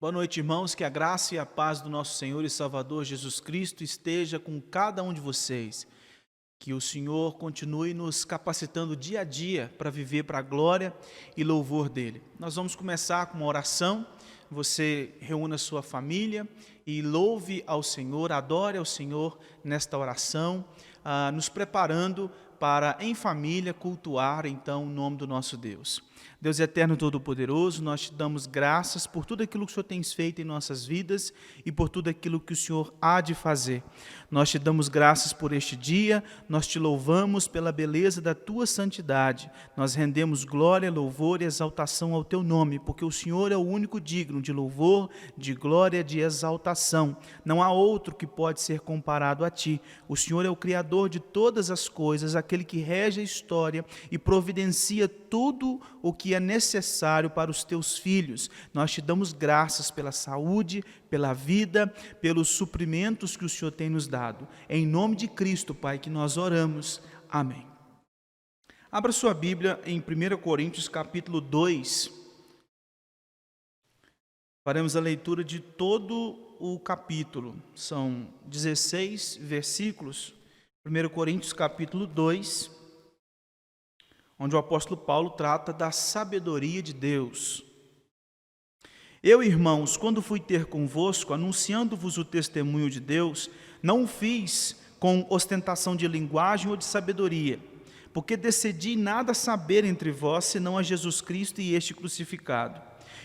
Boa noite, irmãos, que a graça e a paz do nosso Senhor e Salvador Jesus Cristo esteja com cada um de vocês. Que o Senhor continue nos capacitando dia a dia para viver para a glória e louvor dEle. Nós vamos começar com uma oração. Você reúna sua família e louve ao Senhor, adore ao Senhor nesta oração, nos preparando para, em família, cultuar, então, o nome do nosso Deus. Deus eterno todo-poderoso, nós te damos graças por tudo aquilo que o Senhor tem feito em nossas vidas e por tudo aquilo que o Senhor há de fazer. Nós te damos graças por este dia, nós te louvamos pela beleza da tua santidade. Nós rendemos glória, louvor e exaltação ao teu nome, porque o Senhor é o único digno de louvor, de glória, de exaltação. Não há outro que pode ser comparado a ti. O Senhor é o Criador de todas as coisas, aquele que rege a história e providencia tudo o que é necessário para os teus filhos. Nós te damos graças pela saúde, pela vida, pelos suprimentos que o Senhor tem nos dado. É em nome de Cristo, Pai, que nós oramos. Amém. Abra sua Bíblia em 1 Coríntios capítulo 2. Faremos a leitura de todo o capítulo. São 16 versículos. 1 Coríntios capítulo 2, onde o apóstolo Paulo trata da sabedoria de Deus. Eu, irmãos, quando fui ter convosco, anunciando-vos o testemunho de Deus, não o fiz com ostentação de linguagem ou de sabedoria, porque decidi nada saber entre vós, senão a Jesus Cristo e este crucificado.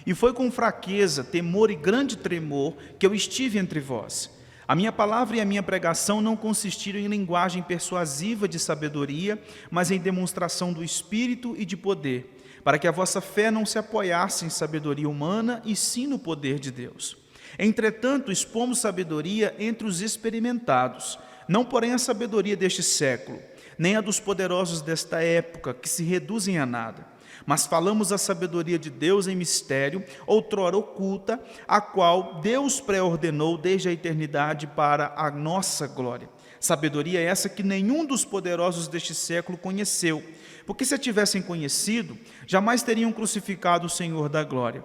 E foi com fraqueza, temor e grande tremor que eu estive entre vós. A minha palavra e a minha pregação não consistiram em linguagem persuasiva de sabedoria, mas em demonstração do Espírito e de poder, para que a vossa fé não se apoiasse em sabedoria humana, e sim no poder de Deus. Entretanto, expomos sabedoria entre os experimentados, não porém a sabedoria deste século, nem a dos poderosos desta época, que se reduzem a nada. Mas falamos a sabedoria de Deus em mistério, outrora oculta, a qual Deus pré-ordenou desde a eternidade para a nossa glória. Sabedoria essa que nenhum dos poderosos deste século conheceu, porque se a tivessem conhecido, jamais teriam crucificado o Senhor da glória.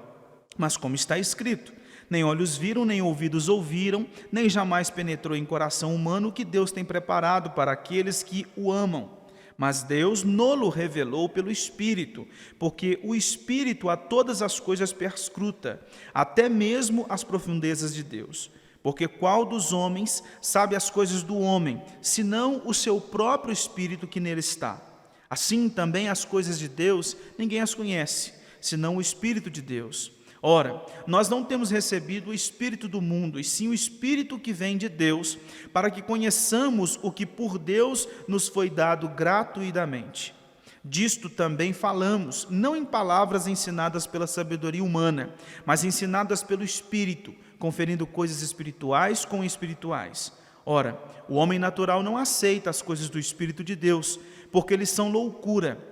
Mas como está escrito, nem olhos viram, nem ouvidos ouviram, nem jamais penetrou em coração humano o que Deus tem preparado para aqueles que o amam. Mas Deus nolo revelou pelo Espírito, porque o Espírito a todas as coisas perscruta, até mesmo as profundezas de Deus. Porque qual dos homens sabe as coisas do homem, senão o seu próprio Espírito que nele está? Assim também as coisas de Deus ninguém as conhece, senão o Espírito de Deus. Ora, nós não temos recebido o Espírito do mundo, e sim o Espírito que vem de Deus, para que conheçamos o que por Deus nos foi dado gratuitamente. Disto também falamos, não em palavras ensinadas pela sabedoria humana, mas ensinadas pelo Espírito, conferindo coisas espirituais com espirituais. Ora, o homem natural não aceita as coisas do Espírito de Deus, porque eles são loucura,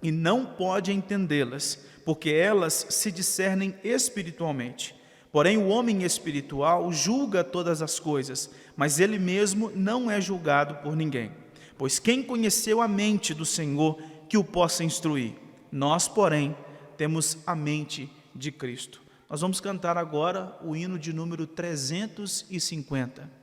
e não pode entendê-las, porque elas se discernem espiritualmente. Porém, o homem espiritual julga todas as coisas, mas ele mesmo não é julgado por ninguém. Pois quem conheceu a mente do Senhor que o possa instruir? Nós, porém, temos a mente de Cristo. Nós vamos cantar agora o hino de número 350.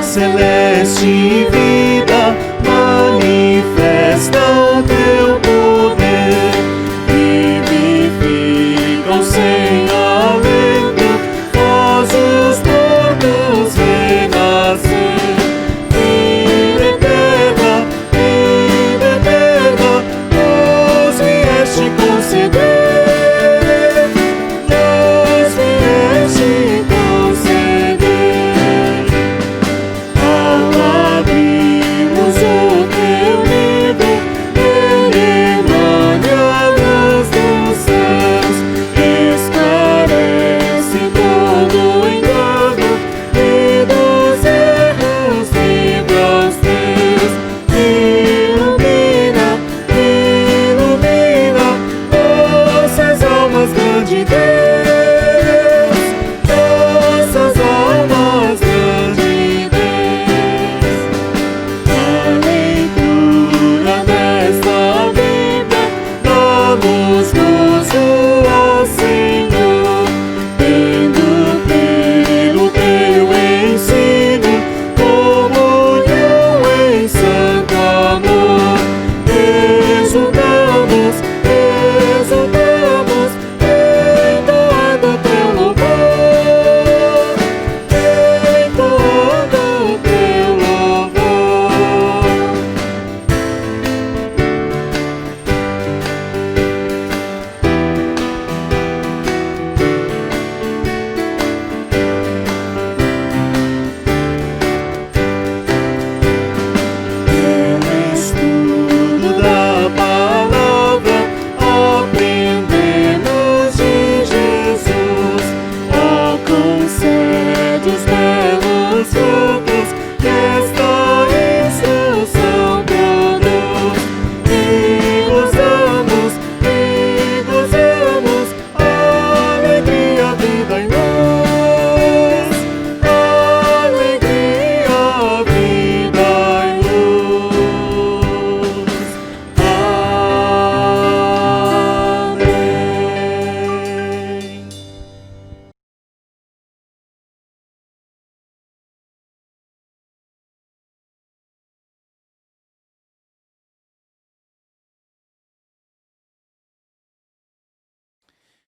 Celeste vida,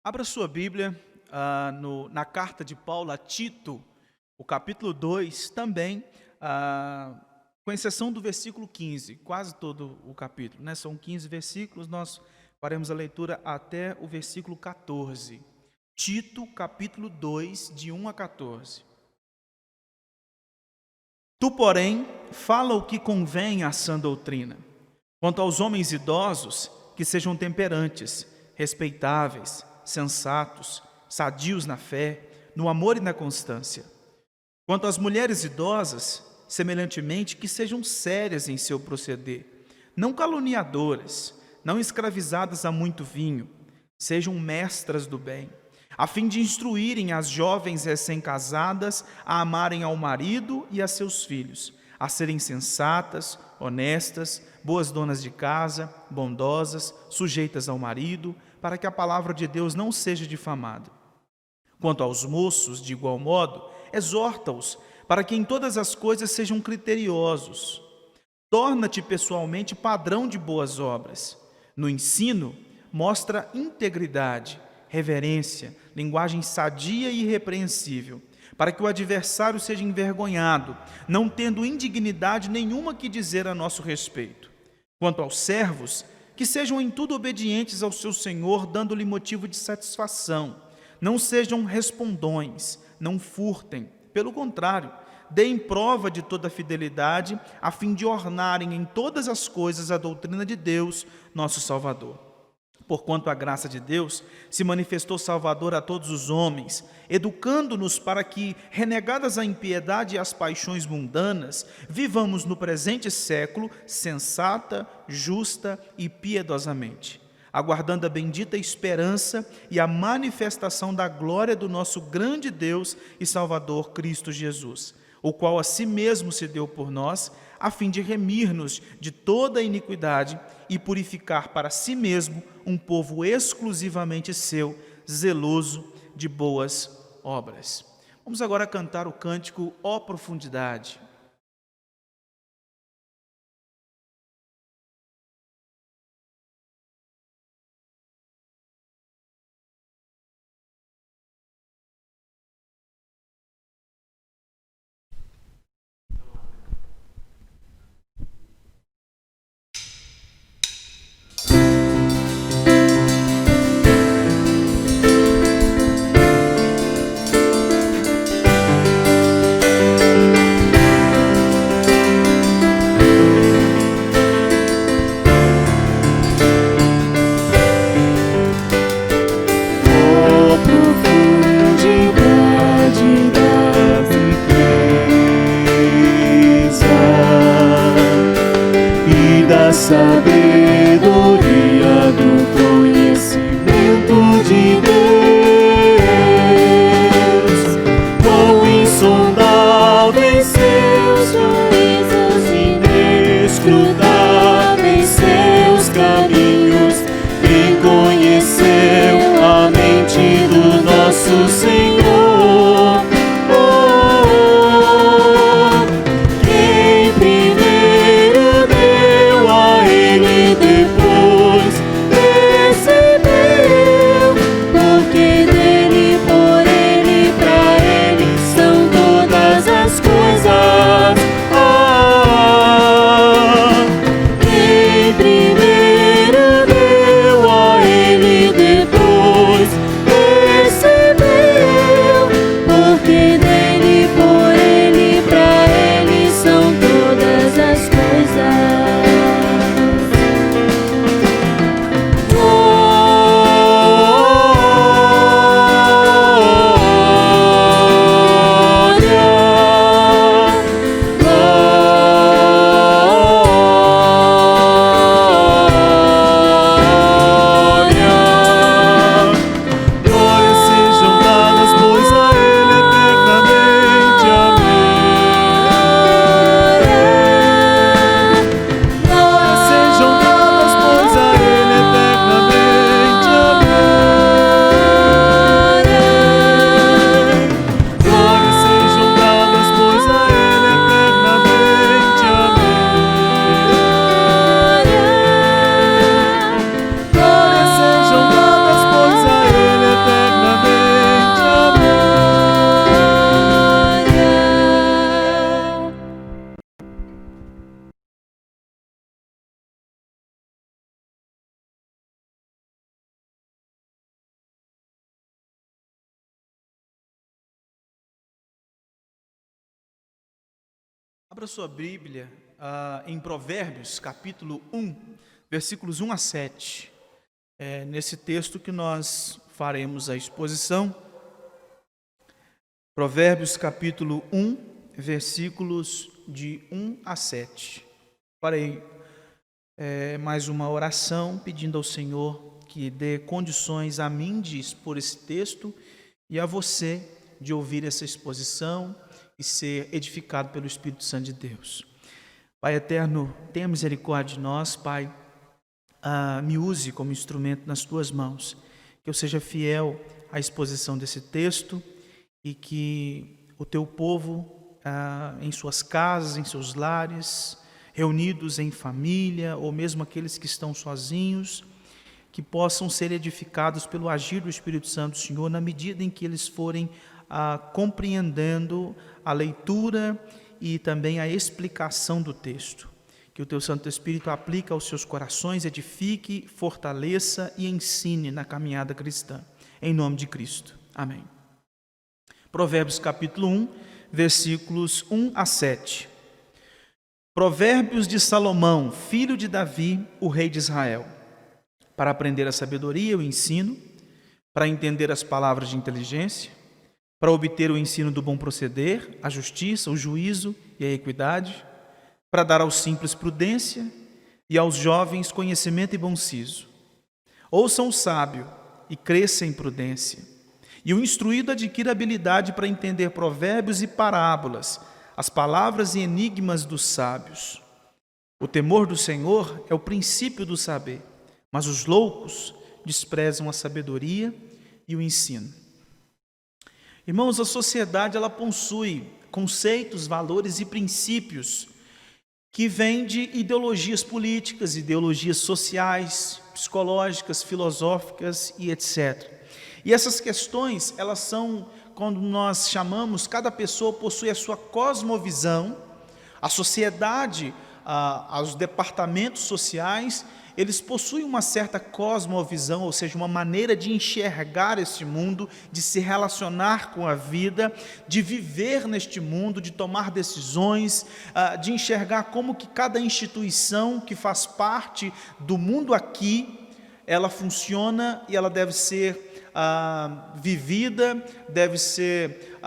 Abra sua Bíblia na carta de Paulo a Tito, o capítulo 2, também, com exceção do versículo 15, quase todo o capítulo, né? São 15 versículos, nós faremos a leitura até o versículo 14. Tito, capítulo 2, de 1 a 14. Tu, porém, fala o que convém à sã doutrina. Quanto aos homens idosos, que sejam temperantes, respeitáveis, sensatos, sadios na fé, no amor e na constância. Quanto às mulheres idosas, semelhantemente, que sejam sérias em seu proceder, não caluniadoras, não escravizadas a muito vinho, sejam mestras do bem, a fim de instruírem as jovens recém-casadas a amarem ao marido e a seus filhos, a serem sensatas, honestas, boas donas de casa, bondosas, sujeitas ao marido, para que a palavra de Deus não seja difamada. Quanto aos moços, de igual modo, exorta-os, para que em todas as coisas sejam criteriosos. Torna-te pessoalmente padrão de boas obras. No ensino, mostra integridade, reverência, linguagem sadia e irrepreensível, para que o adversário seja envergonhado, não tendo indignidade nenhuma que dizer a nosso respeito. Quanto aos servos, que sejam em tudo obedientes ao seu Senhor, dando-lhe motivo de satisfação. Não sejam respondões, não furtem. Pelo contrário, deem prova de toda fidelidade, a fim de ornarem em todas as coisas a doutrina de Deus, nosso Salvador. Porquanto a graça de Deus se manifestou salvadora a todos os homens, educando-nos para que, renegadas a impiedade e as paixões mundanas, vivamos no presente século sensata, justa e piedosamente, aguardando a bendita esperança e a manifestação da glória do nosso grande Deus e Salvador Cristo Jesus, o qual a si mesmo se deu por nós, a fim de remir-nos de toda a iniquidade e purificar para si mesmo um povo exclusivamente seu, zeloso de boas obras. Vamos agora cantar o cântico Ó Profundidade. Abra sua Bíblia em Provérbios, capítulo 1, versículos 1 a 7. É nesse texto que nós faremos a exposição. Provérbios, capítulo 1, versículos de 1 a 7. Farei mais uma oração pedindo ao Senhor que dê condições a mim de expor esse texto e a você de ouvir essa exposição e ser edificado pelo Espírito Santo de Deus. Pai eterno, tenha misericórdia de nós, Pai. Me use como instrumento nas tuas mãos, que eu seja fiel à exposição desse texto e que o teu povo, em suas casas, em seus lares, reunidos em família, ou mesmo aqueles que estão sozinhos, que possam ser edificados pelo agir do Espírito Santo do Senhor, na medida em que eles forem compreendendo a leitura e também a explicação do texto. Que o teu Santo Espírito aplique aos seus corações, edifique, fortaleça e ensine na caminhada cristã. Em nome de Cristo. Amém. Provérbios capítulo 1, versículos 1 a 7. Provérbios de Salomão, filho de Davi, o rei de Israel, para aprender a sabedoria e o ensino, para entender as palavras de inteligência, para obter o ensino do bom proceder, a justiça, o juízo e a equidade, para dar aos simples prudência e aos jovens conhecimento e bom siso. Ouçam o sábio e cresça em prudência, e o instruído adquira habilidade para entender provérbios e parábolas, as palavras e enigmas dos sábios. O temor do Senhor é o princípio do saber, mas os loucos desprezam a sabedoria e o ensino. Irmãos, a sociedade ela possui conceitos, valores e princípios que vêm de ideologias políticas, ideologias sociais, psicológicas, filosóficas e etc. E essas questões, elas são, quando nós chamamos, cada pessoa possui a sua cosmovisão, a sociedade, os departamentos sociais, eles possuem uma certa cosmovisão, ou seja, uma maneira de enxergar esse mundo, de se relacionar com a vida, de viver neste mundo, de tomar decisões, de enxergar como que cada instituição que faz parte do mundo aqui, ela funciona e ela deve ser vivida, deve ser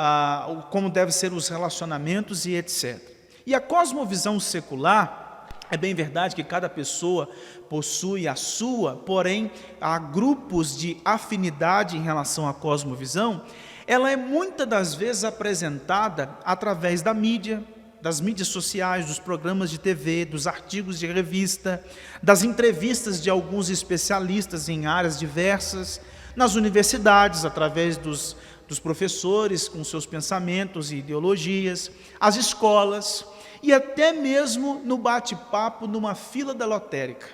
como devem ser os relacionamentos e etc. E a cosmovisão secular, é bem verdade que cada pessoa possui a sua, porém há grupos de afinidade em relação à cosmovisão. Ela é muitas das vezes apresentada através da mídia, das mídias sociais, dos programas de TV, dos artigos de revista, das entrevistas de alguns especialistas em áreas diversas, nas universidades, através dos professores com seus pensamentos e ideologias, as escolas e até mesmo no bate-papo numa fila da lotérica.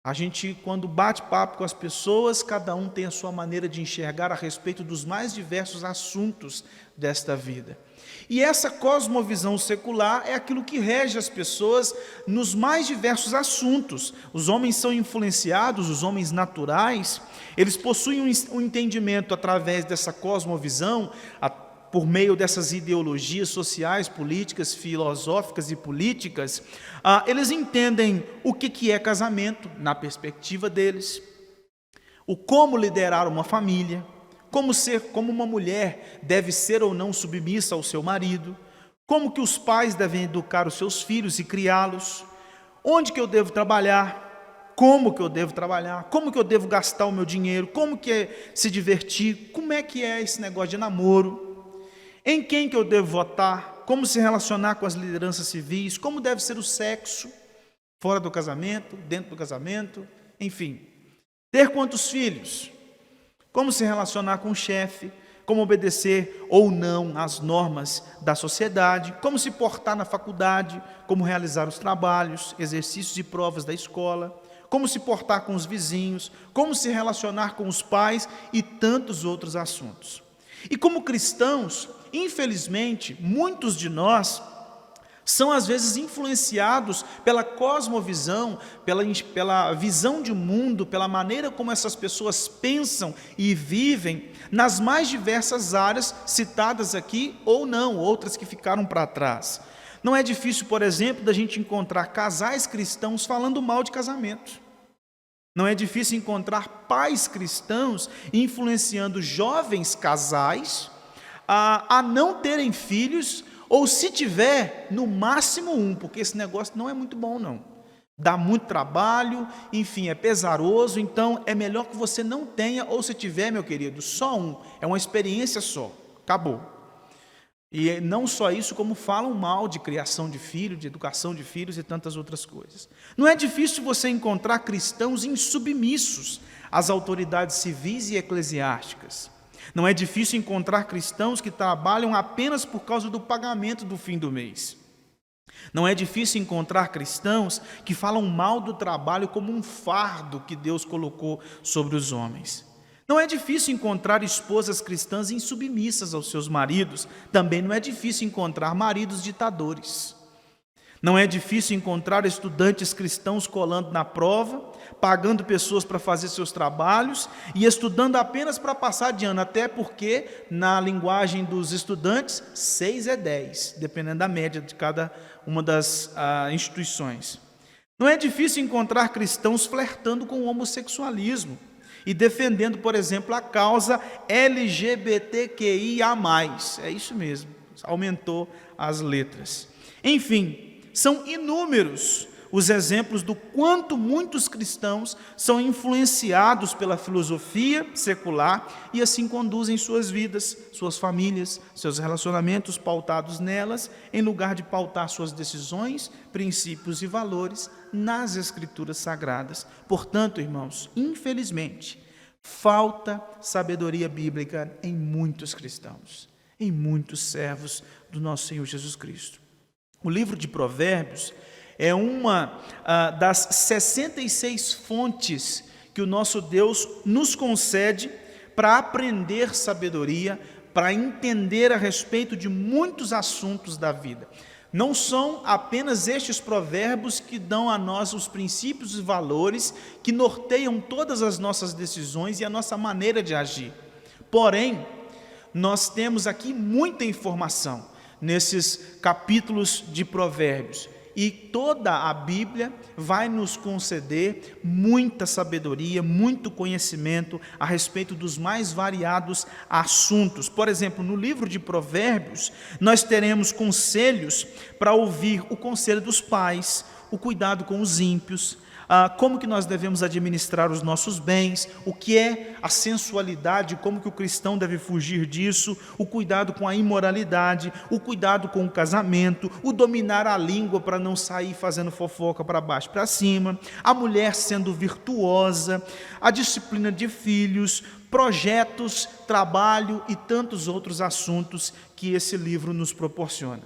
A gente, quando bate papo com as pessoas, cada um tem a sua maneira de enxergar a respeito dos mais diversos assuntos desta vida. E essa cosmovisão secular é aquilo que rege as pessoas nos mais diversos assuntos. Os homens são influenciados, os homens naturais, eles possuem um entendimento através dessa cosmovisão, por meio dessas ideologias sociais, políticas, filosóficas e políticas, eles entendem o que é casamento na perspectiva deles, o como liderar uma família, como uma mulher deve ser ou não submissa ao seu marido, como que os pais devem educar os seus filhos e criá-los, onde que eu devo trabalhar, como que eu devo trabalhar, como que eu devo gastar o meu dinheiro, como que é se divertir, como é que é esse negócio de namoro, em quem que eu devo votar, como se relacionar com as lideranças civis, como deve ser o sexo, fora do casamento, dentro do casamento, enfim. Ter quantos filhos, como se relacionar com o chefe, como obedecer ou não às normas da sociedade, como se portar na faculdade, como realizar os trabalhos, exercícios e provas da escola, como se portar com os vizinhos, como se relacionar com os pais e tantos outros assuntos. E como cristãos, infelizmente, muitos de nós são às vezes influenciados pela cosmovisão, pela visão de mundo, pela maneira como essas pessoas pensam e vivem nas mais diversas áreas citadas aqui ou não, outras que ficaram para trás. Não é difícil, por exemplo, da gente encontrar casais cristãos falando mal de casamento. Não é difícil encontrar pais cristãos influenciando jovens casais a não terem filhos, ou se tiver, no máximo um, porque esse negócio não é muito bom não. Dá muito trabalho, enfim, é pesaroso, então é melhor que você não tenha, ou se tiver, meu querido, só um, é uma experiência só, acabou. E não só isso, como falam mal de criação de filhos, de educação de filhos e tantas outras coisas. Não é difícil você encontrar cristãos insubmissos às autoridades civis e eclesiásticas. Não é difícil encontrar cristãos que trabalham apenas por causa do pagamento do fim do mês. Não é difícil encontrar cristãos que falam mal do trabalho como um fardo que Deus colocou sobre os homens. Não é difícil encontrar esposas cristãs insubmissas aos seus maridos. Também não é difícil encontrar maridos ditadores. Não é difícil encontrar estudantes cristãos colando na prova, pagando pessoas para fazer seus trabalhos e estudando apenas para passar de ano, até porque, na linguagem dos estudantes, 6 é 10, dependendo da média de cada uma das instituições. Não é difícil encontrar cristãos flertando com o homossexualismo e defendendo, por exemplo, a causa LGBTQIA+. É isso mesmo, aumentou as letras. Enfim, são inúmeros os exemplos do quanto muitos cristãos são influenciados pela filosofia secular e assim conduzem suas vidas, suas famílias, seus relacionamentos pautados nelas, em lugar de pautar suas decisões, princípios e valores nas Escrituras Sagradas. Portanto, irmãos, infelizmente, falta sabedoria bíblica em muitos cristãos, em muitos servos do nosso Senhor Jesus Cristo. O livro de Provérbios é uma das 66 fontes que o nosso Deus nos concede para aprender sabedoria, para entender a respeito de muitos assuntos da vida. Não são apenas estes provérbios que dão a nós os princípios e valores que norteiam todas as nossas decisões e a nossa maneira de agir. Porém, nós temos aqui muita informação nesses capítulos de Provérbios. E toda a Bíblia vai nos conceder muita sabedoria, muito conhecimento a respeito dos mais variados assuntos. Por exemplo, no livro de Provérbios, nós teremos conselhos para ouvir o conselho dos pais, o cuidado com os ímpios, como que nós devemos administrar os nossos bens, o que é a sensualidade, como que o cristão deve fugir disso, o cuidado com a imoralidade, o cuidado com o casamento, o dominar a língua para não sair fazendo fofoca para baixo e para cima, a mulher sendo virtuosa, a disciplina de filhos, projetos, trabalho e tantos outros assuntos que esse livro nos proporciona.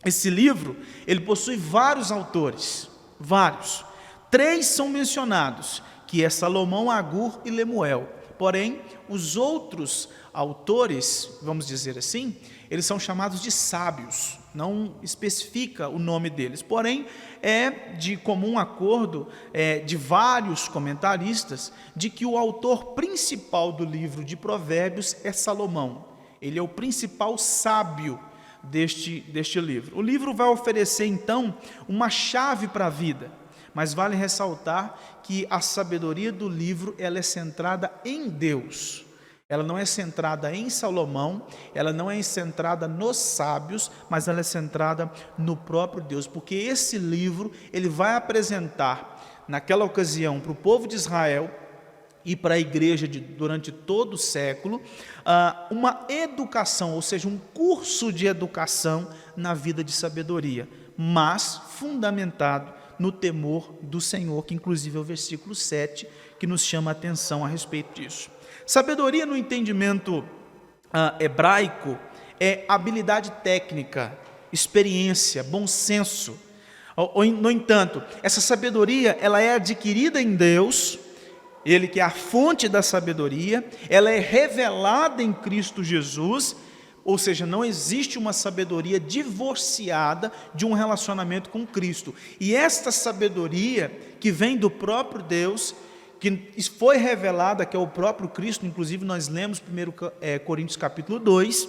Esse livro, ele possui vários autores, vários. 3 são mencionados, que é Salomão, Agur e Lemuel. Porém, os outros autores, vamos dizer assim, eles são chamados de sábios, não especifica o nome deles. Porém, é de comum acordo de vários comentaristas de que o autor principal do livro de Provérbios é Salomão. Ele é o principal sábio deste livro. O livro vai oferecer, então, uma chave para a vida. Mas vale ressaltar que a sabedoria do livro ela é centrada em Deus. Ela não é centrada em Salomão, ela não é centrada nos sábios, mas ela é centrada no próprio Deus. Porque esse livro ele vai apresentar, naquela ocasião, para o povo de Israel e para a igreja durante todo o século, uma educação, ou seja, um curso de educação na vida de sabedoria, mas fundamentado no temor do Senhor, que inclusive é o versículo 7, que nos chama a atenção a respeito disso. Sabedoria no entendimento hebraico é habilidade técnica, experiência, bom senso. No entanto, essa sabedoria ela é adquirida em Deus, Ele que é a fonte da sabedoria, ela é revelada em Cristo Jesus. Ou seja, não existe uma sabedoria divorciada de um relacionamento com Cristo. E esta sabedoria que vem do próprio Deus, que foi revelada, que é o próprio Cristo, inclusive nós lemos 1 Coríntios capítulo 2,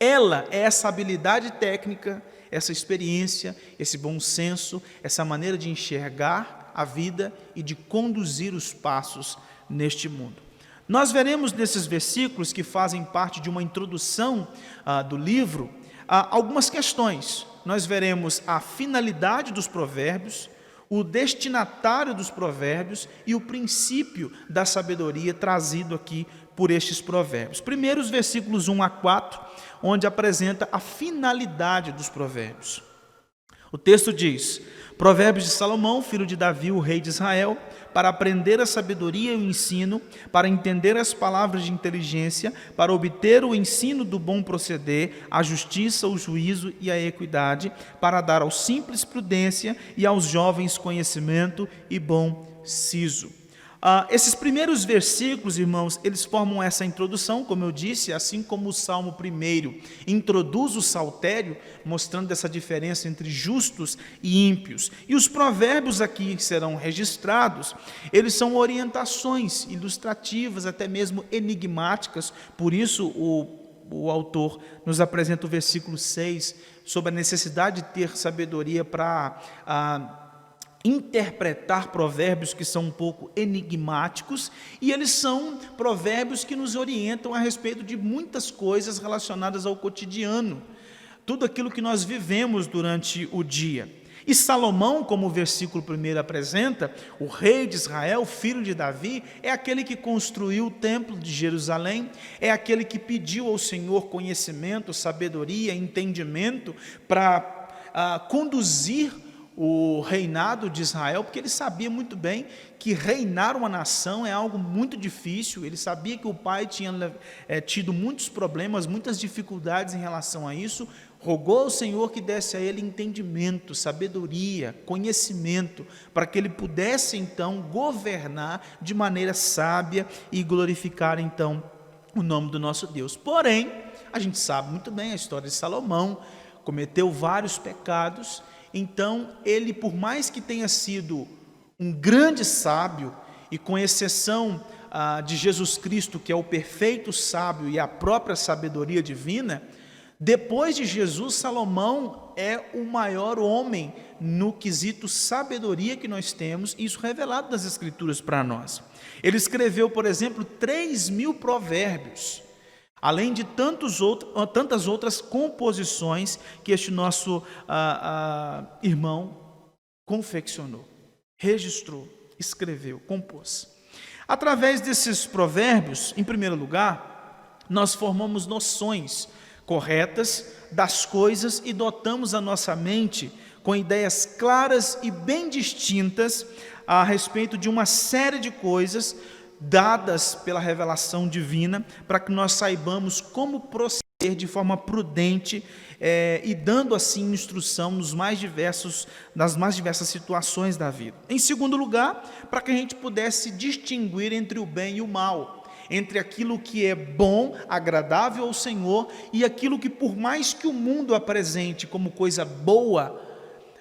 ela é essa habilidade técnica, essa experiência, esse bom senso, essa maneira de enxergar a vida e de conduzir os passos neste mundo. Nós veremos nesses versículos, que fazem parte de uma introdução do livro, algumas questões. Nós veremos a finalidade dos provérbios, o destinatário dos provérbios e o princípio da sabedoria trazido aqui por estes provérbios. Primeiro, os versículos 1 a 4, onde apresenta a finalidade dos provérbios. O texto diz: Provérbios de Salomão, filho de Davi, o rei de Israel, para aprender a sabedoria e o ensino, para entender as palavras de inteligência, para obter o ensino do bom proceder, a justiça, o juízo e a equidade, para dar aos simples prudência e aos jovens conhecimento e bom siso. Esses primeiros versículos, irmãos, eles formam essa introdução, como eu disse, assim como o Salmo 1 introduz o saltério, mostrando essa diferença entre justos e ímpios. E os provérbios aqui que serão registrados, eles são orientações ilustrativas, até mesmo enigmáticas, por isso o autor nos apresenta o versículo 6, sobre a necessidade de ter sabedoria para interpretar provérbios que são um pouco enigmáticos, e eles são provérbios que nos orientam a respeito de muitas coisas relacionadas ao cotidiano, tudo aquilo que nós vivemos durante o dia. E Salomão, como o versículo 1 apresenta, o rei de Israel, filho de Davi, é aquele que construiu o templo de Jerusalém, é aquele que pediu ao Senhor conhecimento, sabedoria, entendimento para conduzir o reinado de Israel, porque ele sabia muito bem que reinar uma nação é algo muito difícil. Ele sabia que o pai tinha tido muitos problemas, muitas dificuldades em relação a isso. Rogou ao Senhor que desse a ele entendimento, sabedoria, conhecimento, para que ele pudesse então governar de maneira sábia e glorificar então o nome do nosso Deus. Porém, a gente sabe muito bem a história de Salomão, cometeu vários pecados. Então, ele, por mais que tenha sido um grande sábio, e com exceção de Jesus Cristo, que é o perfeito sábio e a própria sabedoria divina, depois de Jesus, Salomão é o maior homem no quesito sabedoria que nós temos, isso revelado nas Escrituras para nós. Ele escreveu, por exemplo, 3.000 provérbios, além de tantas outras composições que este nosso irmão confeccionou, registrou, escreveu, compôs. Através desses provérbios, em primeiro lugar, nós formamos noções corretas das coisas e dotamos a nossa mente com ideias claras e bem distintas a respeito de uma série de coisas dadas pela revelação divina, para que nós saibamos como proceder de forma prudente e dando assim instrução nas mais diversas situações da vida. Em segundo lugar, para que a gente pudesse distinguir entre o bem e o mal, entre aquilo que é bom, agradável ao Senhor, e aquilo que, por mais que o mundo apresente como coisa boa,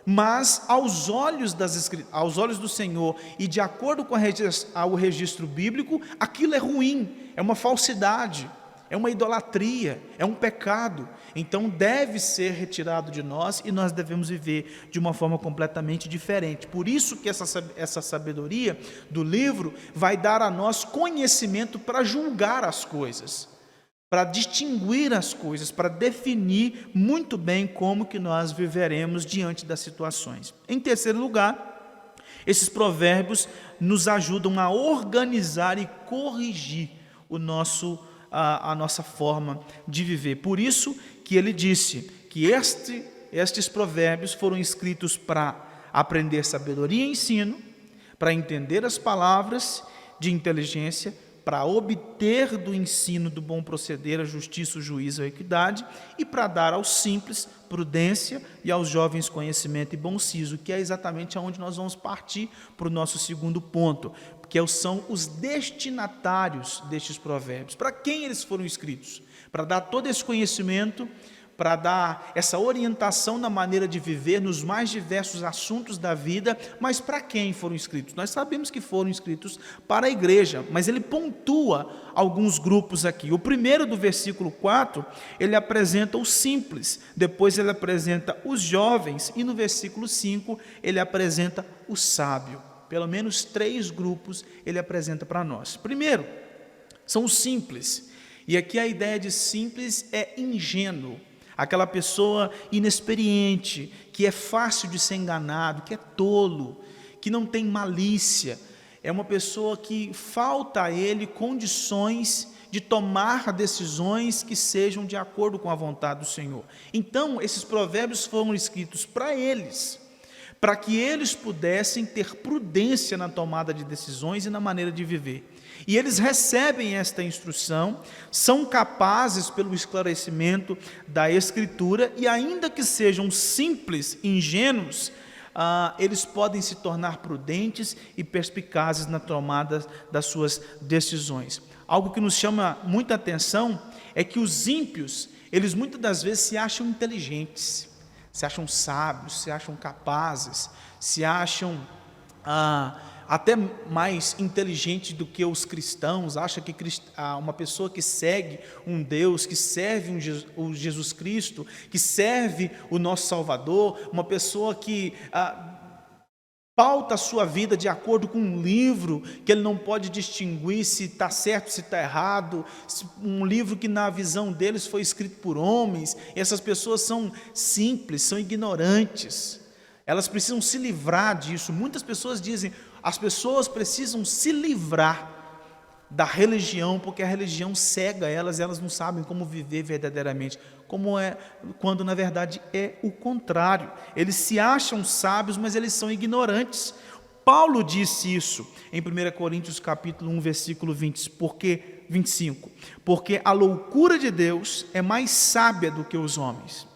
mas aos olhos do Senhor e de acordo com o registro bíblico, aquilo é ruim, é uma falsidade, é uma idolatria, é um pecado. Então deve ser retirado de nós e nós devemos viver de uma forma completamente diferente. Por isso que essa sabedoria do livro vai dar a nós conhecimento para julgar as coisas, para distinguir as coisas, para definir muito bem como que nós viveremos diante das situações. Em terceiro lugar, esses provérbios nos ajudam a organizar e corrigir a nossa forma de viver. Por isso que ele disse que estes provérbios foram escritos para aprender sabedoria e ensino, para entender as palavras de inteligência, para obter do ensino do bom proceder a justiça, o juízo e a equidade, e para dar aos simples prudência e aos jovens conhecimento e bom siso, que é exatamente aonde nós vamos partir para o nosso segundo ponto, que são os destinatários destes provérbios. Para quem eles foram escritos? Para dar todo esse conhecimento para dar essa orientação na maneira de viver nos mais diversos assuntos da vida. Mas para quem foram escritos? Nós sabemos que foram escritos para a igreja, mas ele pontua alguns grupos aqui. O primeiro, do versículo 4, ele apresenta os simples, depois ele apresenta os jovens, e no versículo 5 ele apresenta o sábio. Pelo menos 3 grupos ele apresenta para nós. Primeiro, são os simples, e aqui a ideia de simples é ingênuo, aquela pessoa inexperiente, que é fácil de ser enganado, que é tolo, que não tem malícia, é uma pessoa que falta a ele condições de tomar decisões que sejam de acordo com a vontade do Senhor. Então, esses provérbios foram escritos para eles, para que eles pudessem ter prudência na tomada de decisões e na maneira de viver. E eles recebem esta instrução, são capazes, pelo esclarecimento da Escritura, e ainda que sejam simples, ingênuos, eles podem se tornar prudentes e perspicazes na tomada das suas decisões. Algo que nos chama muita atenção é que os ímpios, eles muitas das vezes se acham inteligentes, se acham sábios, se acham capazes, se acham até mais inteligente do que os cristãos. Acha que uma pessoa que segue um Deus, que serve um Jesus Cristo, que serve o nosso Salvador, uma pessoa que pauta a sua vida de acordo com um livro que ele não pode distinguir se está certo, se está errado, um livro que na visão deles foi escrito por homens. Essas pessoas são simples, são ignorantes, elas precisam se livrar disso. Muitas pessoas dizem, as pessoas precisam se livrar da religião, porque a religião cega elas, elas não sabem como viver verdadeiramente, quando na verdade é o contrário. Eles se acham sábios, mas eles são ignorantes. Paulo disse isso em 1 Coríntios capítulo 1, versículo 25, porque a loucura de Deus é mais sábia do que os homens,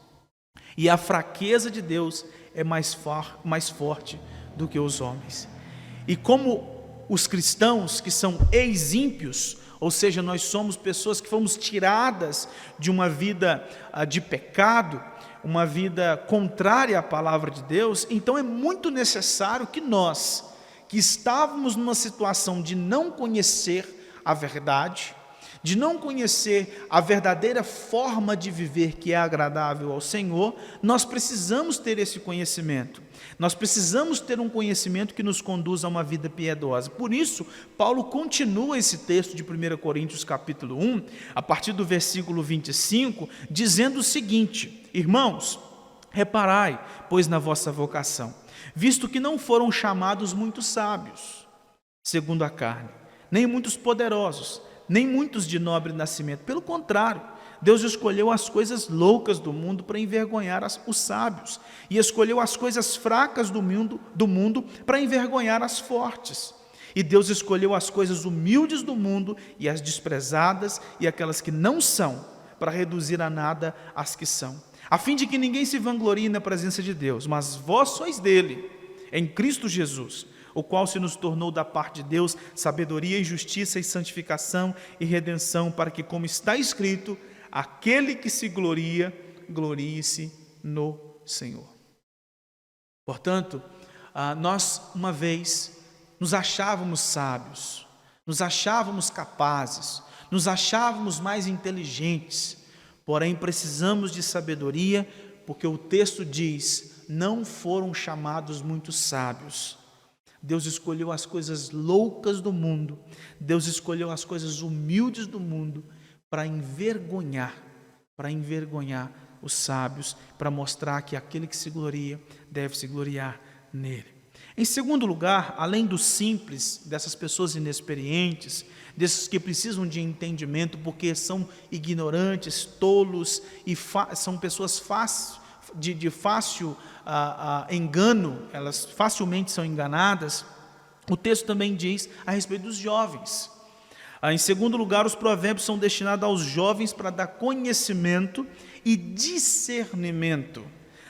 e a fraqueza de Deus é mais forte do que os homens. E como os cristãos que são ex-ímpios, ou seja, nós somos pessoas que fomos tiradas de uma vida de pecado, uma vida contrária à palavra de Deus, então é muito necessário que nós, que estávamos numa situação de não conhecer a verdade, de não conhecer a verdadeira forma de viver que é agradável ao Senhor, nós precisamos ter esse conhecimento. Nós precisamos ter um conhecimento que nos conduza a uma vida piedosa. Por isso, Paulo continua esse texto de 1 Coríntios capítulo 1, a partir do versículo 25, dizendo o seguinte: irmãos, reparai, pois, na vossa vocação, visto que não foram chamados muitos sábios, segundo a carne, nem muitos poderosos, nem muitos de nobre nascimento. Pelo contrário, Deus escolheu as coisas loucas do mundo para envergonhar os sábios, e escolheu as coisas fracas do mundo para envergonhar as fortes. E Deus escolheu as coisas humildes do mundo e as desprezadas e aquelas que não são, para reduzir a nada as que são, a fim de que ninguém se vanglorie na presença de Deus. Mas vós sois dele, em Cristo Jesus, o qual se nos tornou da parte de Deus sabedoria e justiça e santificação e redenção, para que, como está escrito, aquele que se gloria, glorie-se no Senhor. Portanto, nós uma vez nos achávamos sábios, nos achávamos capazes, nos achávamos mais inteligentes, porém precisamos de sabedoria, porque o texto diz, não foram chamados muitos sábios. Deus escolheu as coisas loucas do mundo, Deus escolheu as coisas humildes do mundo para envergonhar os sábios, para mostrar que aquele que se gloria deve se gloriar nele. Em segundo lugar, além do simples, dessas pessoas inexperientes, desses que precisam de entendimento porque são ignorantes, tolos e são pessoas de fácil engano, elas facilmente são enganadas, o texto também diz a respeito dos jovens. Em segundo lugar, os provérbios são destinados aos jovens para dar conhecimento e discernimento.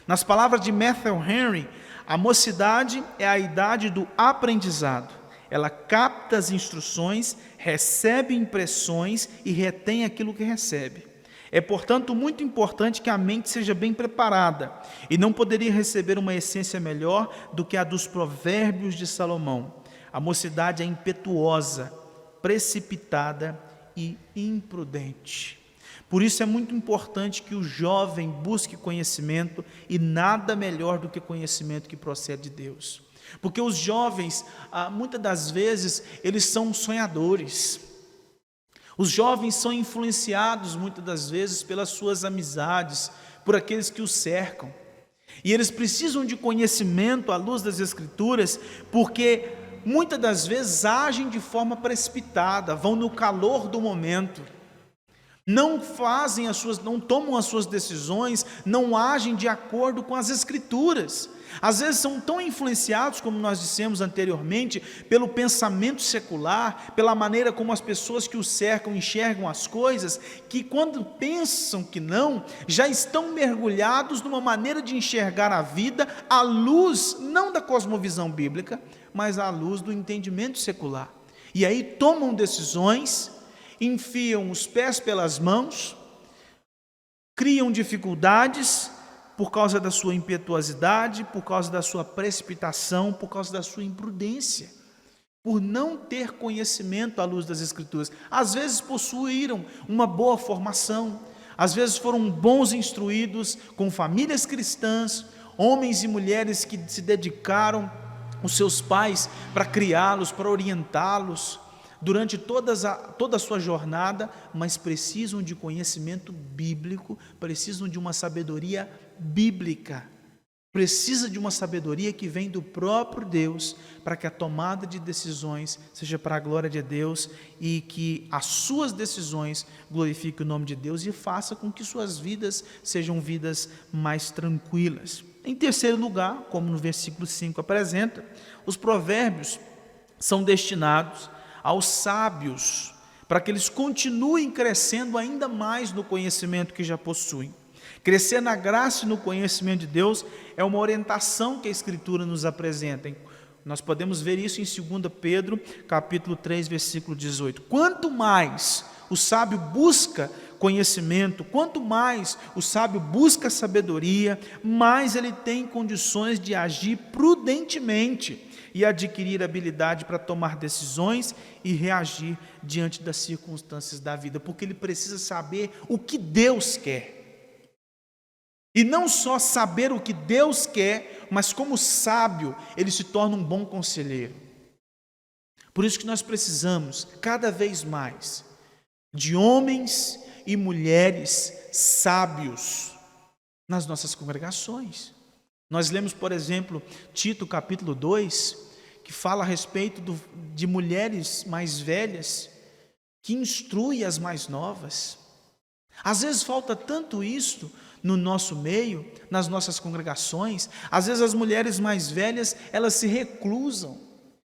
Nas palavras de Matthew Henry, a mocidade é a idade do aprendizado. Ela capta as instruções, recebe impressões e retém aquilo que recebe. É, portanto, muito importante que a mente seja bem preparada, e não poderia receber uma essência melhor do que a dos Provérbios de Salomão. A mocidade é impetuosa, precipitada e imprudente. Por isso é muito importante que o jovem busque conhecimento, e nada melhor do que conhecimento que procede de Deus. Porque os jovens, muitas das vezes, eles são sonhadores. Os jovens são influenciados muitas das vezes pelas suas amizades, por aqueles que os cercam. E eles precisam de conhecimento à luz das Escrituras, porque muitas das vezes agem de forma precipitada, vão no calor do momento, não tomam as suas decisões, não agem de acordo com as Escrituras. Às vezes são tão influenciados, como nós dissemos anteriormente, pelo pensamento secular, pela maneira como as pessoas que os cercam enxergam as coisas, que quando pensam que não, já estão mergulhados numa maneira de enxergar a vida à luz, não da cosmovisão bíblica, mas à luz do entendimento secular. E aí tomam decisões, enfiam os pés pelas mãos, criam dificuldades por causa da sua impetuosidade, por causa da sua precipitação, por causa da sua imprudência, por não ter conhecimento à luz das Escrituras. Às vezes possuíram uma boa formação, às vezes foram bons instruídos, com famílias cristãs, homens e mulheres que se dedicaram, os seus pais, para criá-los, para orientá-los, durante toda a sua jornada, mas precisam de conhecimento bíblico, precisam de uma sabedoria bíblica, precisa de uma sabedoria que vem do próprio Deus, para que a tomada de decisões seja para a glória de Deus, e que as suas decisões glorifiquem o nome de Deus e faça com que suas vidas sejam vidas mais tranquilas. Em terceiro lugar, como no versículo 5 apresenta, os provérbios são destinados aos sábios, para que eles continuem crescendo ainda mais no conhecimento que já possuem. Crescer na graça e no conhecimento de Deus é uma orientação que a Escritura nos apresenta. Nós podemos ver isso em 2 Pedro, capítulo 3, versículo 18. Quanto mais o sábio busca conhecimento, quanto mais o sábio busca sabedoria, mais ele tem condições de agir prudentemente e adquirir habilidade para tomar decisões e reagir diante das circunstâncias da vida, porque ele precisa saber o que Deus quer. E não só saber o que Deus quer, mas como sábio, ele se torna um bom conselheiro. Por isso que nós precisamos, cada vez mais, de homens e mulheres sábios nas nossas congregações. Nós lemos, por exemplo, Tito capítulo 2, que fala a respeito de mulheres mais velhas, que instruem as mais novas. Às vezes falta tanto isto no nosso meio, nas nossas congregações. Às vezes as mulheres mais velhas, elas se reclusam,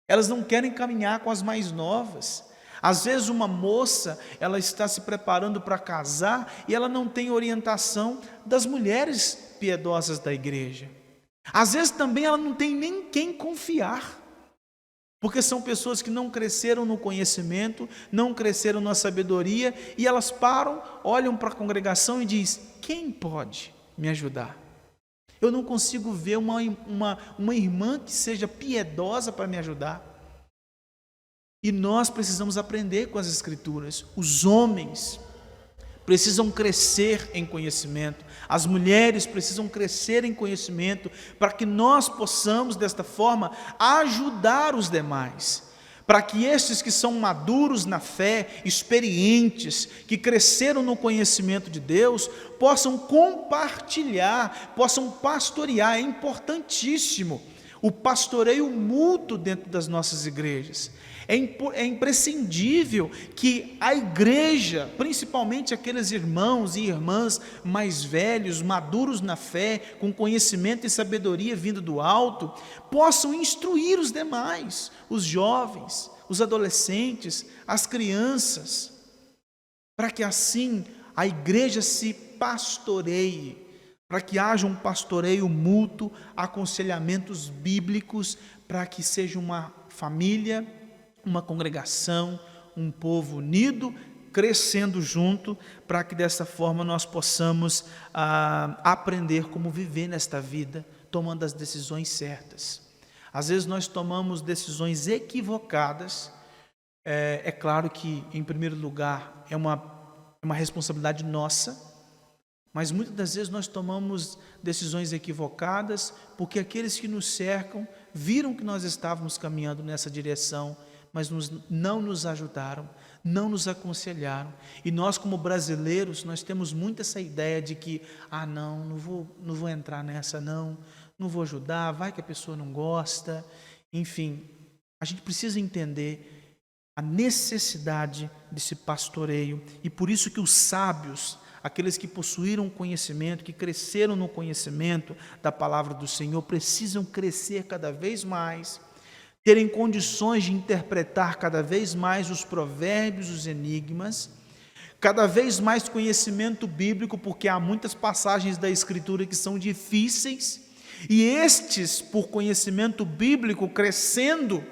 elas não querem caminhar com as mais novas. Às vezes uma moça, ela está se preparando para casar e ela não tem orientação das mulheres piedosas da igreja. Às vezes também ela não tem nem quem confiar, porque são pessoas que não cresceram no conhecimento, não cresceram na sabedoria, e elas param, olham para a congregação e dizem: quem pode me ajudar? Eu não consigo ver uma irmã que seja piedosa para me ajudar. E nós precisamos aprender com as Escrituras. Os homens precisam crescer em conhecimento, as mulheres precisam crescer em conhecimento, para que nós possamos, desta forma, ajudar os demais, para que estes que são maduros na fé, experientes, que cresceram no conhecimento de Deus, possam compartilhar, possam pastorear. É importantíssimo o pastoreio mútuo dentro das nossas igrejas. É imprescindível que a igreja, principalmente aqueles irmãos e irmãs mais velhos, maduros na fé, com conhecimento e sabedoria vindo do alto, possam instruir os demais, os jovens, os adolescentes, as crianças, para que assim a igreja se pastoreie, para que haja um pastoreio mútuo, aconselhamentos bíblicos, para que seja uma família, uma congregação, um povo unido, crescendo junto, para que dessa forma nós possamos aprender como viver nesta vida, tomando as decisões certas. Às vezes nós tomamos decisões equivocadas. É claro que, em primeiro lugar, é uma responsabilidade nossa, mas muitas das vezes nós tomamos decisões equivocadas porque aqueles que nos cercam viram que nós estávamos caminhando nessa direção, mas não nos ajudaram, não nos aconselharam. E nós, como brasileiros, nós temos muito essa ideia de que, não vou entrar nessa, não vou ajudar, vai que a pessoa não gosta. Enfim, a gente precisa entender a necessidade desse pastoreio, e por isso que os sábios, aqueles que possuíram conhecimento, que cresceram no conhecimento da palavra do Senhor, precisam crescer cada vez mais, terem condições de interpretar cada vez mais os provérbios, os enigmas, cada vez mais conhecimento bíblico, porque há muitas passagens da Escritura que são difíceis, e estes, por conhecimento bíblico crescendo,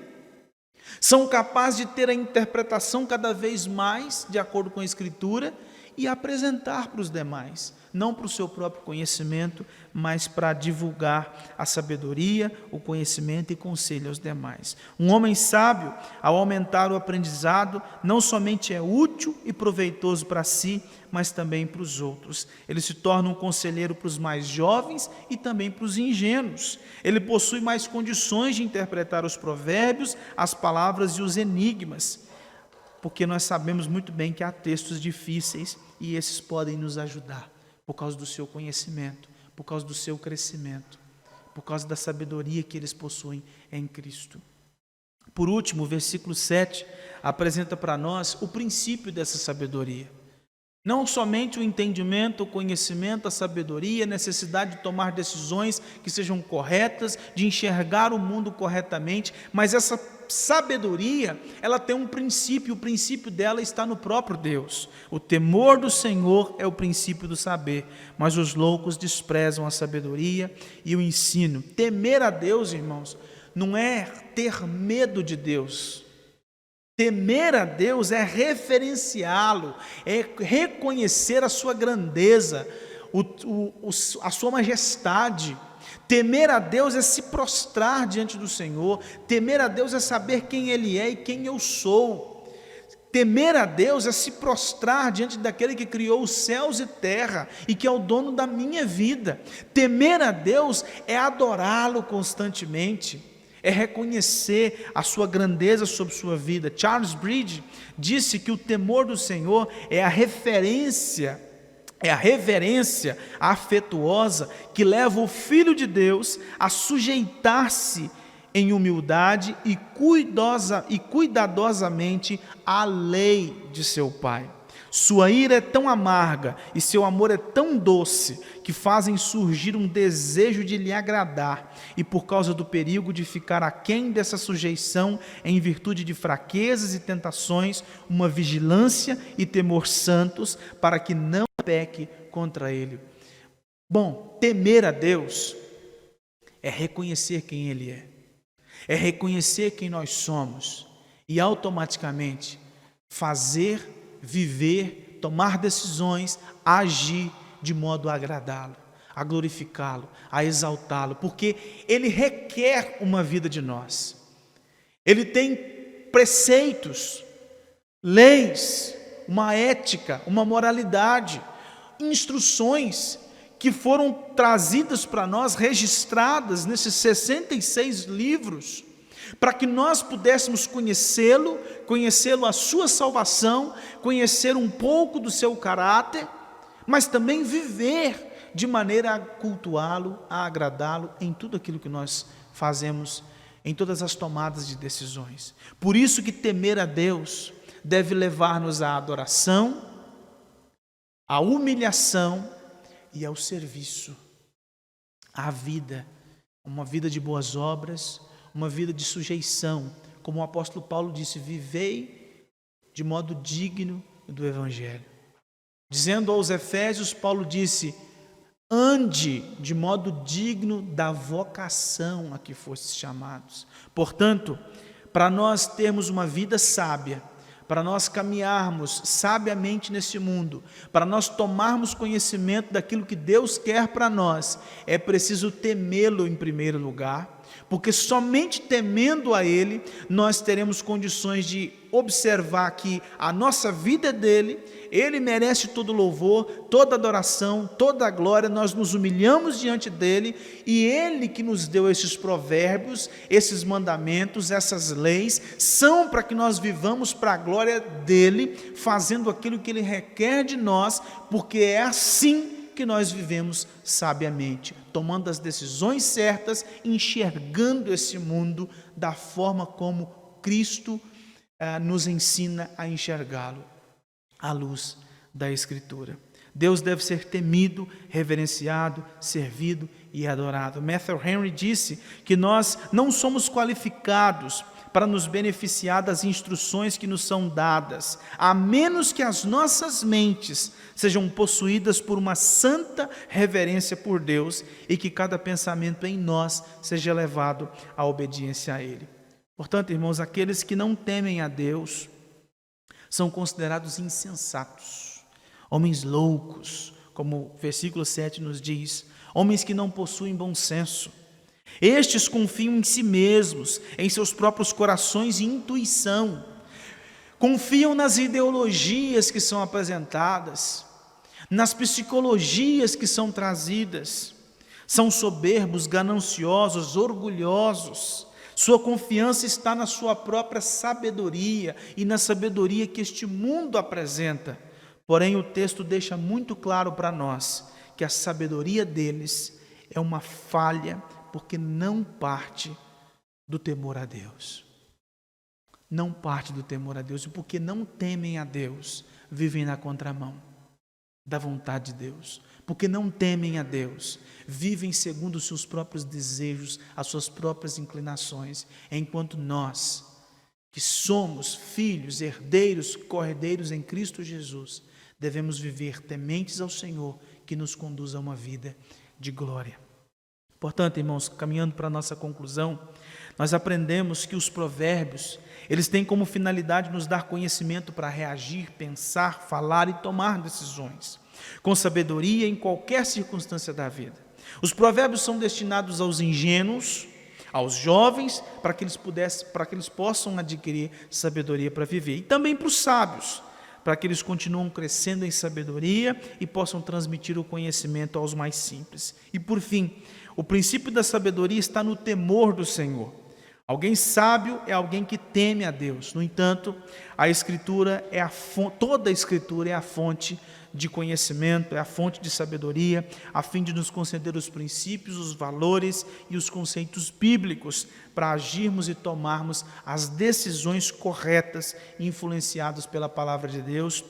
são capazes de ter a interpretação cada vez mais de acordo com a Escritura e apresentar para os demais, não para o seu próprio conhecimento, mas para divulgar a sabedoria, o conhecimento e conselho aos demais. Um homem sábio, ao aumentar o aprendizado, não somente é útil e proveitoso para si, mas também para os outros. Ele se torna um conselheiro para os mais jovens e também para os ingênuos. Ele possui mais condições de interpretar os provérbios, as palavras e os enigmas, porque nós sabemos muito bem que há textos difíceis e esses podem nos ajudar, por causa do seu conhecimento, por causa do seu crescimento, por causa da sabedoria que eles possuem em Cristo. Por último, o versículo 7 apresenta para nós o princípio dessa sabedoria. Não somente o entendimento, o conhecimento, a sabedoria, a necessidade de tomar decisões que sejam corretas, de enxergar o mundo corretamente, mas essa sabedoria, ela tem um princípio, o princípio dela está no próprio Deus. O temor do Senhor é o princípio do saber, mas os loucos desprezam a sabedoria e o ensino. Temer a Deus, irmãos, não é ter medo de Deus. Temer a Deus é referenciá-lo, é reconhecer a sua grandeza, a sua majestade. Temer a Deus é se prostrar diante do Senhor. Temer a Deus é saber quem Ele é e quem eu sou. Temer a Deus é se prostrar diante daquele que criou os céus e terra e que é o dono da minha vida. Temer a Deus é adorá-lo constantemente, é reconhecer a sua grandeza sobre sua vida. Charles Bridge disse que o temor do Senhor é a reverência afetuosa que leva o Filho de Deus a sujeitar-se em humildade e cuidadosamente à lei de seu Pai. Sua ira é tão amarga e seu amor é tão doce que fazem surgir um desejo de lhe agradar, e por causa do perigo de ficar aquém dessa sujeição, em virtude de fraquezas e tentações, uma vigilância e temor santos, para que não peque contra ele. Bom, temer a Deus é reconhecer quem Ele é reconhecer quem nós somos e automaticamente fazer, viver, tomar decisões, agir de modo a agradá-lo, a glorificá-lo, a exaltá-lo, porque Ele requer uma vida de nós. Ele tem preceitos, leis, uma ética, uma moralidade, instruções que foram trazidas para nós, registradas nesses 66 livros, para que nós pudéssemos conhecê-lo, a sua salvação, conhecer um pouco do seu caráter, mas também viver de maneira a cultuá-lo, a agradá-lo em tudo aquilo que nós fazemos, em todas as tomadas de decisões. Por isso que temer a Deus deve levar-nos à adoração, à humilhação e ao serviço, à vida, uma vida de boas obras, uma vida de sujeição, como o apóstolo Paulo disse: vivei de modo digno do Evangelho. Dizendo aos Efésios, Paulo disse: ande de modo digno da vocação a que fostes chamados. Portanto, para nós termos uma vida sábia, para nós caminharmos sabiamente nesse mundo, para nós tomarmos conhecimento daquilo que Deus quer para nós, é preciso temê-lo em primeiro lugar, porque somente temendo a Ele, nós teremos condições de observar que a nossa vida é dele, Ele merece todo louvor, toda adoração, toda a glória, nós nos humilhamos diante dele, e Ele que nos deu esses provérbios, esses mandamentos, essas leis, são para que nós vivamos para a glória dele, fazendo aquilo que Ele requer de nós, porque é assim que nós vivemos sabiamente, tomando as decisões certas, enxergando esse mundo da forma como Cristo nos ensina a enxergá-lo, à luz da Escritura. Deus deve ser temido, reverenciado, servido e adorado. Matthew Henry disse que nós não somos qualificados para nos beneficiar das instruções que nos são dadas, a menos que as nossas mentes sejam possuídas por uma santa reverência por Deus e que cada pensamento em nós seja levado à obediência a Ele. Portanto, irmãos, aqueles que não temem a Deus são considerados insensatos, homens loucos, como o versículo 7 nos diz, homens que não possuem bom senso. Estes confiam em si mesmos, em seus próprios corações e intuição, confiam nas ideologias que são apresentadas, nas psicologias que são trazidas, são soberbos, gananciosos, orgulhosos. Sua confiança está na sua própria sabedoria e na sabedoria que este mundo apresenta. Porém, o texto deixa muito claro para nós que a sabedoria deles é uma falha, porque não parte do temor a Deus. Não parte do temor a Deus, e porque não temem a Deus, vivem na contramão da vontade de Deus. Porque não temem a Deus, vivem segundo os seus próprios desejos, as suas próprias inclinações, enquanto nós, que somos filhos, herdeiros, cordeiros em Cristo Jesus, devemos viver tementes ao Senhor, que nos conduz a uma vida de glória. Portanto, irmãos, caminhando para a nossa conclusão, nós aprendemos que os provérbios, eles têm como finalidade nos dar conhecimento para reagir, pensar, falar e tomar decisões, com sabedoria em qualquer circunstância da vida. Os provérbios são destinados aos ingênuos, aos jovens, para que eles possam adquirir sabedoria para viver, e também para os sábios, para que eles continuem crescendo em sabedoria e possam transmitir o conhecimento aos mais simples. E por fim, o princípio da sabedoria está no temor do Senhor. Alguém sábio é alguém que teme a Deus. No entanto, a Escritura toda a Escritura é a fonte de conhecimento, é a fonte de sabedoria, a fim de nos conceder os princípios, os valores e os conceitos bíblicos para agirmos e tomarmos as decisões corretas, influenciadas pela palavra de Deus,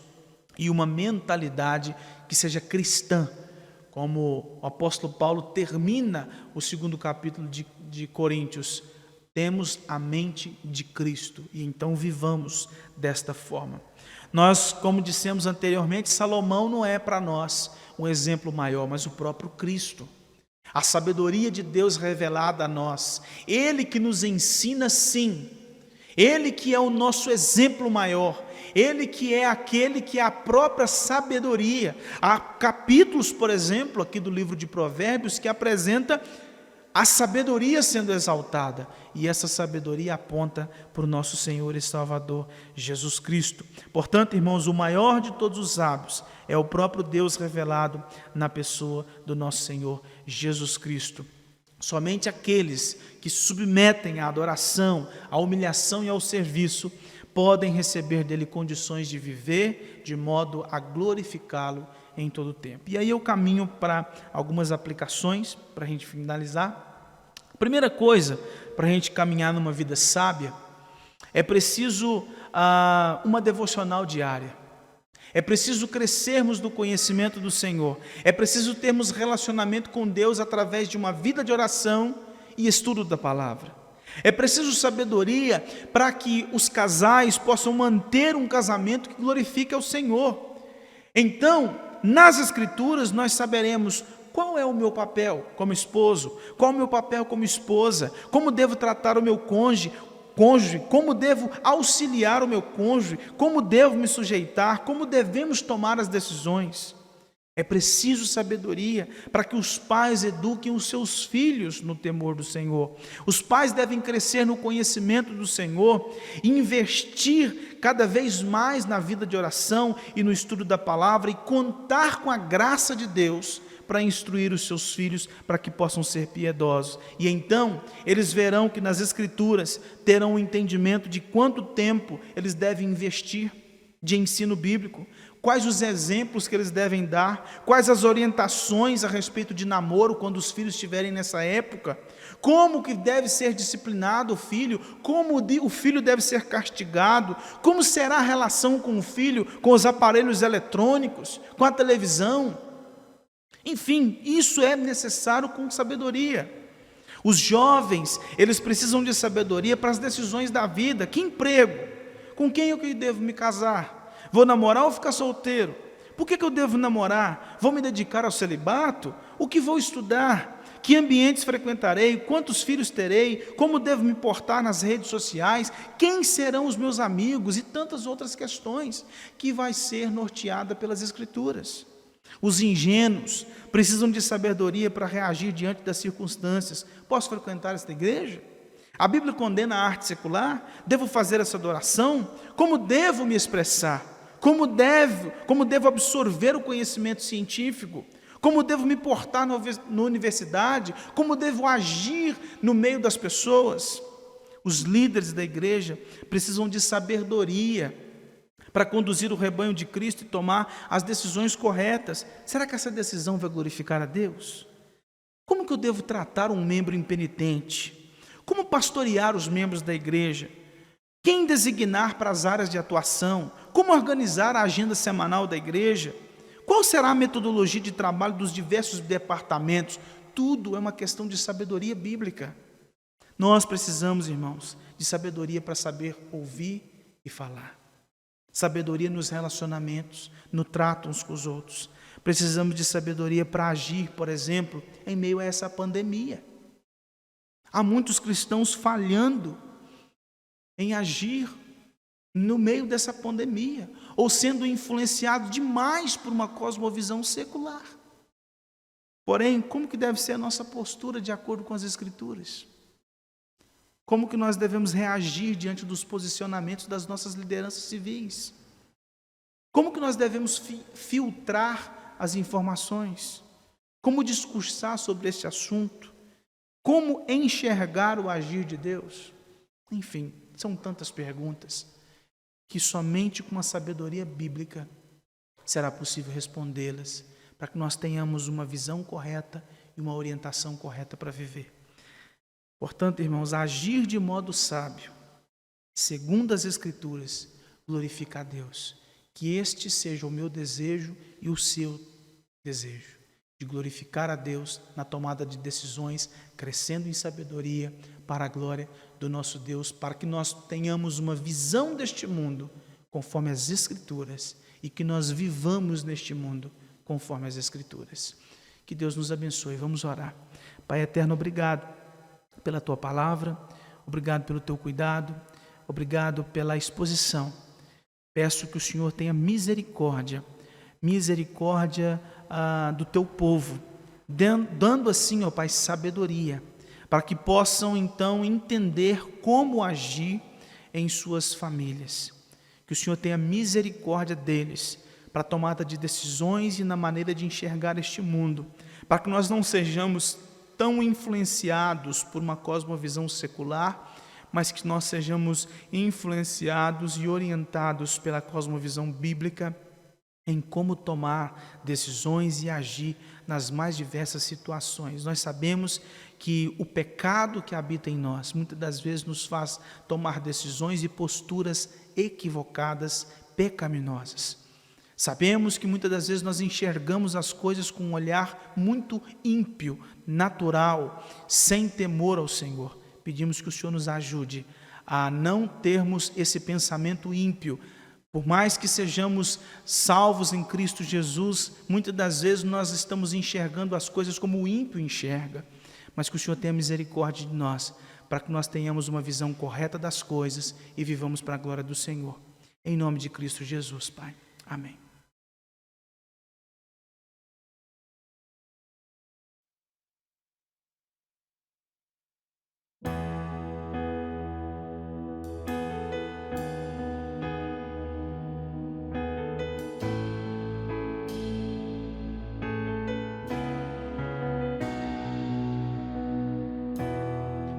e uma mentalidade que seja cristã, como o apóstolo Paulo termina o 2º capítulo de Coríntios: temos a mente de Cristo, e então vivamos desta forma. Nós, como dissemos anteriormente, Salomão não é para nós um exemplo maior, mas o próprio Cristo. A sabedoria de Deus revelada a nós, Ele que nos ensina, sim, Ele que é o nosso exemplo maior, Ele que é aquele que é a própria sabedoria. Há capítulos, por exemplo, aqui do livro de Provérbios, que apresenta a sabedoria sendo exaltada, e essa sabedoria aponta para o nosso Senhor e Salvador Jesus Cristo. Portanto, irmãos, o maior de todos os sábios é o próprio Deus revelado na pessoa do nosso Senhor Jesus Cristo. Somente aqueles que submetem à adoração, à humilhação e ao serviço podem receber dele condições de viver de modo a glorificá-lo em todo o tempo. E aí eu caminho para algumas aplicações, para a gente finalizar. A primeira coisa, para a gente caminhar numa vida sábia, é preciso uma devocional diária. É preciso crescermos no conhecimento do Senhor. É preciso termos relacionamento com Deus através de uma vida de oração e estudo da palavra. É preciso sabedoria para que os casais possam manter um casamento que glorifique ao Senhor. Então, nas Escrituras nós saberemos qual é o meu papel como esposo, qual é o meu papel como esposa, como devo tratar o meu cônjuge, cônjuge, como devo auxiliar o meu cônjuge, como devo me sujeitar, como devemos tomar as decisões. É preciso sabedoria para que os pais eduquem os seus filhos no temor do Senhor. Os pais devem crescer no conhecimento do Senhor e investir cada vez mais na vida de oração e no estudo da palavra e contar com a graça de Deus para instruir os seus filhos para que possam ser piedosos. E então eles verão que nas Escrituras terão o entendimento de quanto tempo eles devem investir de ensino bíblico, quais os exemplos que eles devem dar, quais as orientações a respeito de namoro quando os filhos estiverem nessa época, como que deve ser disciplinado o filho, como o filho deve ser castigado, como será a relação com o filho, com os aparelhos eletrônicos, com a televisão. Enfim, isso é necessário com sabedoria. Os jovens, eles precisam de sabedoria para as decisões da vida. Que emprego? Com quem eu devo me casar? Vou namorar ou ficar solteiro? Por que eu devo namorar? Vou me dedicar ao celibato? O que vou estudar? Que ambientes frequentarei? Quantos filhos terei? Como devo me portar nas redes sociais? Quem serão os meus amigos? E tantas outras questões que vai ser norteada pelas Escrituras. Os ingênuos precisam de sabedoria para reagir diante das circunstâncias. Posso frequentar esta igreja? A Bíblia condena a arte secular? Devo fazer essa adoração? Como devo me expressar? Como devo absorver o conhecimento científico? Como devo me portar na universidade? Como devo agir no meio das pessoas? Os líderes da igreja precisam de sabedoria para conduzir o rebanho de Cristo e tomar as decisões corretas. Será que essa decisão vai glorificar a Deus? Como que eu devo tratar um membro impenitente? Como pastorear os membros da igreja? Quem designar para as áreas de atuação? Como organizar a agenda semanal da igreja? Qual será a metodologia de trabalho dos diversos departamentos? Tudo é uma questão de sabedoria bíblica. Nós precisamos, irmãos, de sabedoria para saber ouvir e falar. Sabedoria nos relacionamentos, no trato uns com os outros. Precisamos de sabedoria para agir, por exemplo, em meio a essa pandemia. Há muitos cristãos falhando em agir no meio dessa pandemia, ou sendo influenciados demais por uma cosmovisão secular. Porém, como que deve ser a nossa postura de acordo com as Escrituras? Como que nós devemos reagir diante dos posicionamentos das nossas lideranças civis? Como que nós devemos filtrar as informações? Como discursar sobre este assunto? Como enxergar o agir de Deus? Enfim, são tantas perguntas que somente com uma sabedoria bíblica será possível respondê-las, para que nós tenhamos uma visão correta e uma orientação correta para viver. Portanto, irmãos, agir de modo sábio, segundo as Escrituras, glorifica a Deus. Que este seja o meu desejo e o seu desejo, de glorificar a Deus na tomada de decisões, crescendo em sabedoria para a glória do nosso Deus, para que nós tenhamos uma visão deste mundo conforme as Escrituras e que nós vivamos neste mundo conforme as Escrituras. Que Deus nos abençoe. Vamos orar. Pai eterno, obrigado pela Tua palavra, obrigado pelo Teu cuidado, obrigado pela exposição. Peço que o Senhor tenha misericórdia do Teu povo, dando assim, ó Pai, sabedoria, para que possam então entender como agir em suas famílias. Que o Senhor tenha misericórdia deles, para a tomada de decisões e na maneira de enxergar este mundo, para que nós não sejamos tão influenciados por uma cosmovisão secular, mas que nós sejamos influenciados e orientados pela cosmovisão bíblica em como tomar decisões e agir nas mais diversas situações. Nós sabemos que o pecado que habita em nós, muitas das vezes nos faz tomar decisões e posturas equivocadas, pecaminosas. Sabemos que muitas das vezes nós enxergamos as coisas com um olhar muito ímpio, natural, sem temor ao Senhor. Pedimos que o Senhor nos ajude a não termos esse pensamento ímpio. Por mais que sejamos salvos em Cristo Jesus, muitas das vezes nós estamos enxergando as coisas como o ímpio enxerga. Mas que o Senhor tenha misericórdia de nós, para que nós tenhamos uma visão correta das coisas e vivamos para a glória do Senhor. Em nome de Cristo Jesus, Pai. Amém.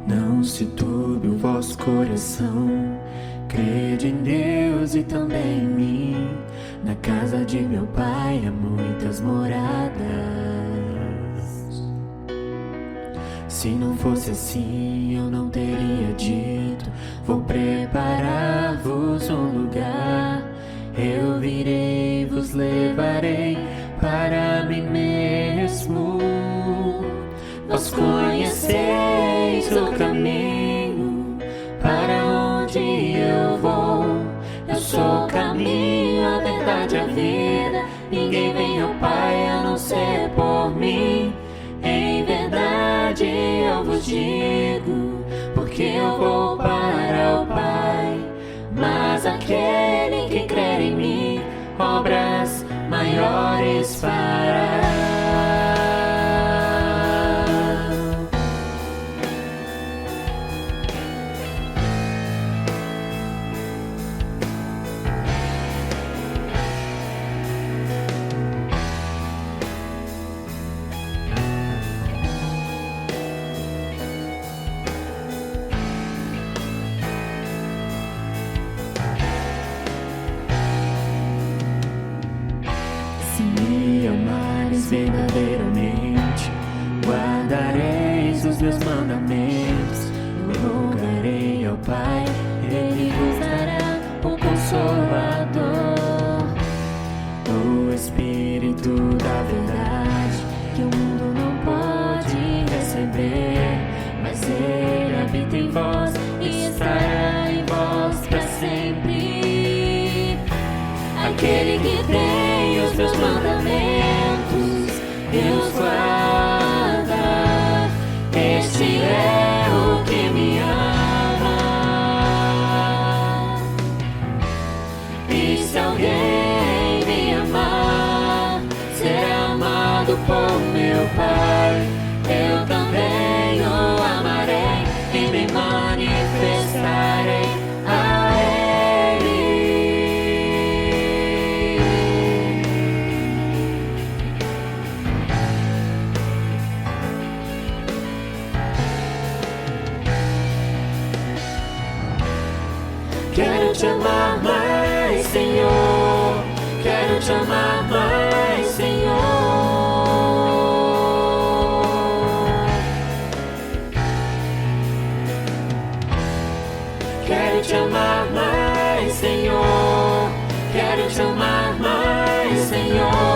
Não se turbe o vosso coração, crede em Deus e também em mim. Na casa de meu Pai há muitas moradas. Se não fosse assim, eu não teria dito: vou preparar-vos um lugar. Eu virei, vos levarei para mim mesmo. Vós conheceis o caminho para onde eu vou. Eu sou o caminho, a verdade e a vida. Ninguém vem ao Pai a não ser por mim. Em verdade eu vos digo, porque eu vou para o Pai. Mas aquele que crer em mim, obras maiores fará. Se me amares verdadeiramente, guardareis os meus mandamentos. Eu rogarei ao Pai, Ele vos dará o Consolador, o Espírito da verdade, que o mundo não pode receber, mas Ele habita em vós e estará em vós para sempre. Aquele que tem os meus mandamentos e os guarda, este é o que me ama. E se alguém me amar, será amado por meu Pai. Eu também o amarei e me manifestarei a Ele. Quero te amar mais, Senhor. Quero te amar mais, Senhor. Quero te amar mais, Senhor. Quero te amar mais, Senhor.